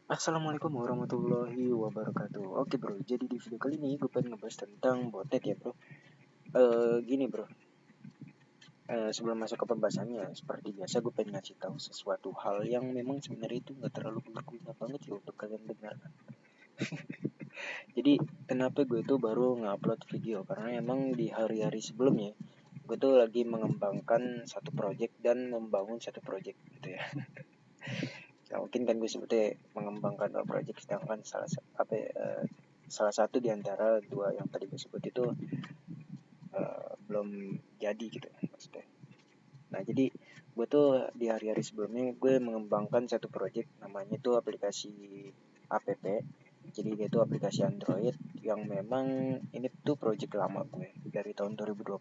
Assalamualaikum warahmatullahi wabarakatuh. Oke bro, jadi di video kali ini gue pengen ngebahas tentang botnet ya bro. Gini bro, sebelum masuk ke pembahasannya, seperti biasa gue pengen ngasih tahu sesuatu hal yang memang sebenarnya itu nggak terlalu berguna banget ya untuk kalian dengarkan. Jadi kenapa gue itu baru ngupload video? Karena emang di hari-hari sebelumnya gue tuh lagi mengembangkan satu project dan membangun satu project gitu ya. Ya mungkin kan gue sebutnya mengembangkan dua project, sedangkan salah satu di antara dua yang tadi gue sebut itu belum jadi gitu maksudnya. Nah jadi gue tuh di hari-hari sebelumnya gue mengembangkan satu project, namanya tuh aplikasi app. Jadi dia tuh aplikasi Android yang memang ini tuh project lama gue dari tahun 2020.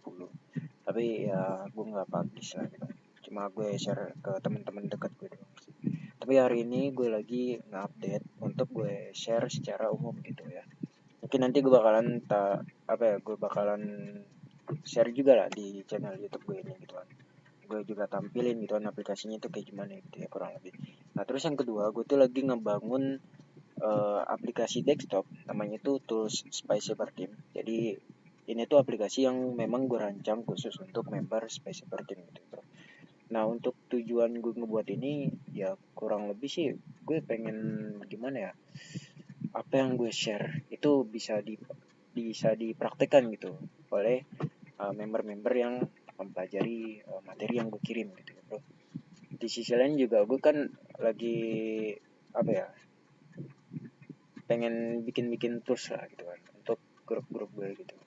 Tapi ya gue nggak publish lah gitu. Cuma gue share ke teman-teman dekat gue doang sih. Tapi hari ini gue lagi nge-update untuk gue share secara umum gitu ya. Mungkin nanti gue bakalan share juga lah di channel YouTube gue ini gitu kan. Gue juga tampilin gitu kan aplikasinya itu kayak gimana gitu ya kurang lebih. Nah terus yang kedua gue tuh lagi ngebangun aplikasi desktop, namanya tuh Tools Spy Saber Team. Jadi ini tuh aplikasi yang memang gue rancang khusus untuk member Spy Saber Team gitu bro. Nah untuk tujuan gue ngebuat ini ya kurang lebih sih gue pengen gimana ya, apa yang gue share itu bisa dipraktekkan gitu oleh member-member yang mempelajari materi yang gue kirim gitu ya bro. Di sisi lain juga gue kan lagi apa ya, pengen bikin-bikin tools lah gitu kan untuk grup-grup gue gitu.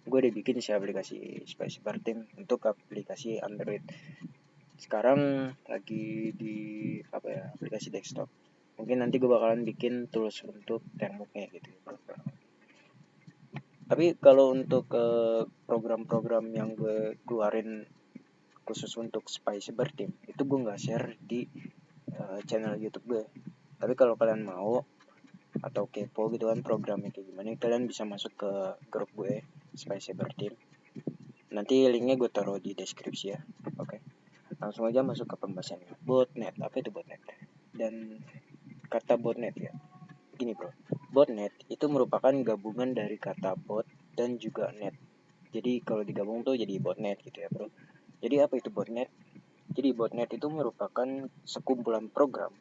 Gue udah bikin sih aplikasi Spicy Bar Team untuk aplikasi Android. Sekarang lagi di aplikasi desktop. Mungkin nanti gue bakalan bikin tools untuk termuknya gitu ya bro. Tapi kalau untuk program-program yang gue keluarin khusus untuk Spy Cyber Team itu gue nggak share di channel YouTube gue. Tapi kalau kalian mau atau kepo gitu kan programnya kayak gimana, kalian bisa masuk ke grup gue Spy Cyber Team. Nanti linknya gue taruh di deskripsi ya. Oke, langsung aja masuk ke pembahasannya. Botnet, apa itu botnet? Dan kata botnet ya, gini bro, botnet itu merupakan gabungan dari kata bot dan juga net. Jadi kalau digabung tuh jadi botnet gitu ya bro. Jadi apa itu botnet? Jadi botnet itu merupakan sekumpulan program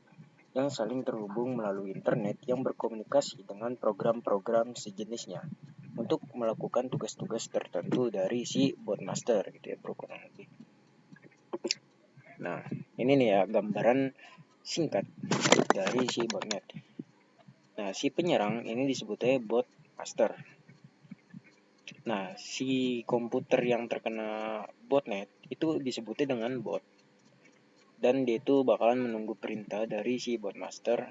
yang saling terhubung melalui internet yang berkomunikasi dengan program-program sejenisnya untuk melakukan tugas-tugas tertentu dari si botmaster gitu ya bro kurang lebih. Nah ini nih ya gambaran singkat dari si botnet. Nah si penyerang ini disebutnya botmaster. Nah si komputer yang terkena botnet itu disebutnya dengan bot, dan dia itu bakalan menunggu perintah dari si botmaster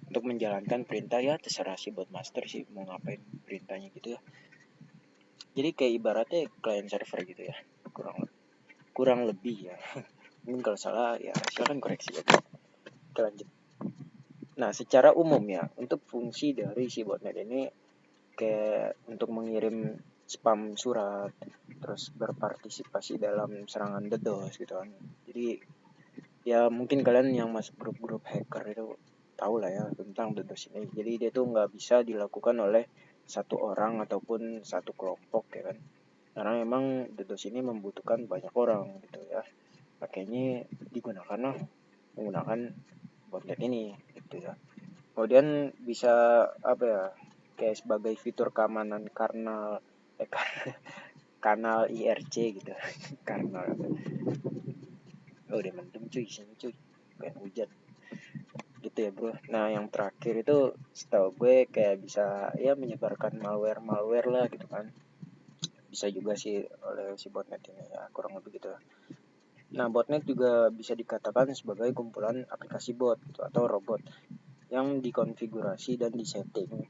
untuk menjalankan perintah. Ya terserah si botmaster sih mau ngapain perintahnya gitu ya. Jadi kayak ibaratnya client server gitu ya, kurang lebih ya. Mungkin kalau salah ya silakan koreksi ya. Oke lanjut. Nah secara umum ya untuk fungsi dari si botnet ini kayak untuk mengirim spam surat, terus berpartisipasi dalam serangan DDoS gitu kan. Jadi ya mungkin kalian yang masuk grup-grup hacker itu tahu lah ya tentang DDoS ini. Jadi dia tuh nggak bisa dilakukan oleh satu orang ataupun satu kelompok ya kan. Karena memang DDoS ini membutuhkan banyak orang gitu ya. Makanya digunakan menggunakan botnet ini gitu ya. Kemudian bisa apa ya, kayak sebagai fitur keamanan karena kanal IRC gitu. Karena udah mendem cuy sini cuy, kayak hujan gitu ya bro. Nah yang terakhir itu setahu gue kayak bisa ya menyebarkan malware lah gitu kan. Bisa juga sih oleh si botnet ini ya kurang lebih gitu. Nah botnet juga bisa dikatakan sebagai kumpulan aplikasi bot gitu, atau robot yang dikonfigurasi dan disetting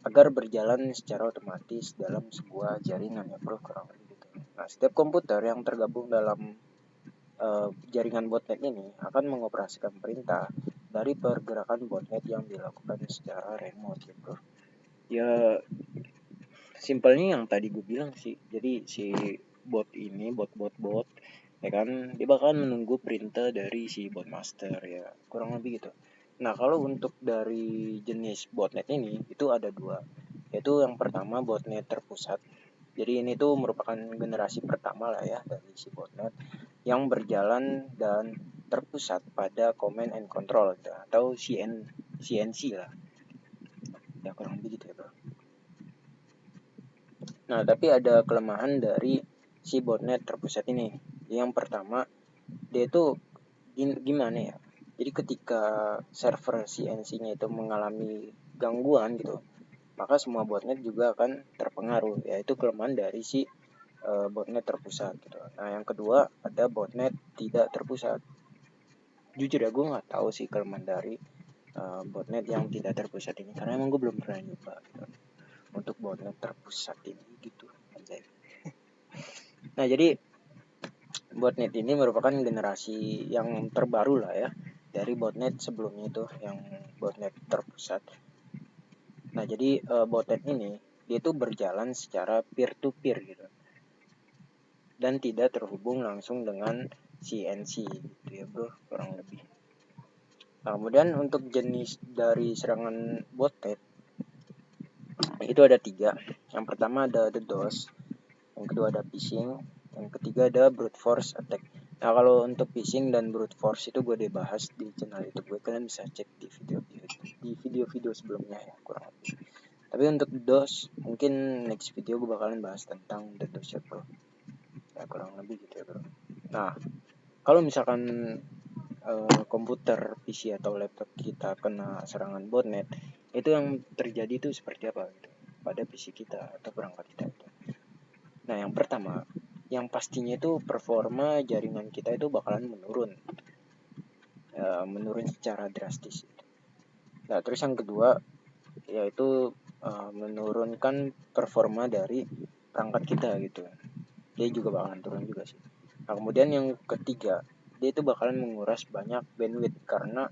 agar berjalan secara otomatis dalam sebuah jaringan ya bro kurang lebih gitu. Nah setiap komputer yang tergabung dalam jaringan botnet ini akan mengoperasikan perintah dari pergerakan botnet yang dilakukan secara remote ya bro. Ya simpelnya yang tadi gue bilang sih. Jadi si bot ini bot ya kan dia bakalan menunggu perintah dari si botmaster ya kurang lebih gitu. Nah, kalau untuk dari jenis botnet ini itu ada dua, yaitu yang pertama botnet terpusat. Jadi ini tuh merupakan generasi pertama lah ya dari si botnet yang berjalan dan terpusat pada command and control gitu, atau CNC lah. Ya kurang lebih gitu ya bro. Nah, tapi ada kelemahan dari si botnet terpusat ini. Yang pertama, dia itu gimana ya? Jadi ketika server CNC-nya itu mengalami gangguan gitu, maka semua botnet juga akan terpengaruh. Yaitu kelemahan dari si botnet terpusat gitu. Nah, yang kedua ada botnet tidak terpusat. Jujur ya, gue nggak tahu sih kelemahan dari botnet yang tidak terpusat ini, karena emang gue belum pernah nyoba gitu, untuk botnet terpusat ini gitu. Nah, jadi botnet ini merupakan generasi yang terbaru lah ya dari botnet sebelumnya itu, yang botnet terpusat. Nah, jadi botnet ini dia tuh berjalan secara peer to peer gitu, dan tidak terhubung langsung dengan CNC gitu ya bro, kurang lebih. Nah, kemudian untuk jenis dari serangan botnet itu ada 3. Yang pertama ada DDoS, yang kedua ada phishing, yang ketiga ada brute force attack. Nah, kalau untuk phishing dan brute force itu gue udah bahas di channel YouTube gue, kalian bisa cek di video-video sebelumnya ya, kurang lebih. Tapi untuk DDoS mungkin next video gue bakalan bahas tentang DDoS ya bro. Ya kurang lebih gitu ya bro. Nah, kalau misalkan komputer, PC atau laptop kita kena serangan botnet, itu yang terjadi itu seperti apa gitu pada PC kita atau perangkat kita itu. Nah, yang pertama, yang pastinya itu performa jaringan kita itu bakalan menurun, menurun secara drastis. Nah, terus yang kedua yaitu menurunkan performa dari perangkat kita gitu. Dia juga bakalan turun juga sih. Nah, kemudian yang ketiga, dia itu bakalan menguras banyak bandwidth karena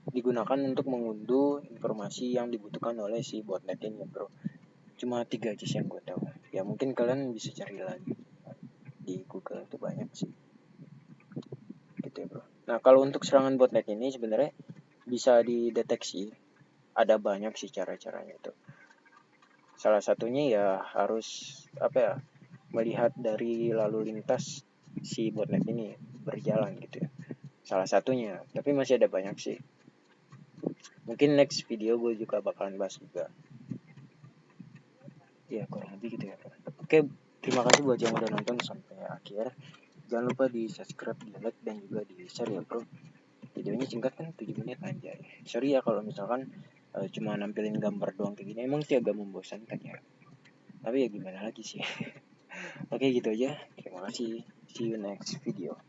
digunakan untuk mengunduh informasi yang dibutuhkan oleh si botnet ini bro. Cuma 3 aja sih yang gue tahu. Ya mungkin kalian bisa cari lagi di Google, itu banyak sih gitu ya bro. Nah, kalau untuk serangan botnet ini sebenarnya bisa dideteksi, ada banyak sih cara-caranya itu. Salah satunya ya harus melihat dari lalu lintas si botnet ini berjalan gitu ya. Salah satunya, tapi masih ada banyak sih. Mungkin next video gue juga bakalan bahas juga. Ya kurang lebih gitu ya. Oke, terima kasih buat yang udah nonton sampai akhir. Jangan lupa di subscribe, di like, dan juga di share ya bro. Videonya singkat kan, 7 menit aja. Sorry ya kalau misalkan cuma nampilin gambar doang kayak gini, emang sih agak membosankan ya. Tapi ya gimana lagi sih. Oke gitu aja, terima kasih. See you next video.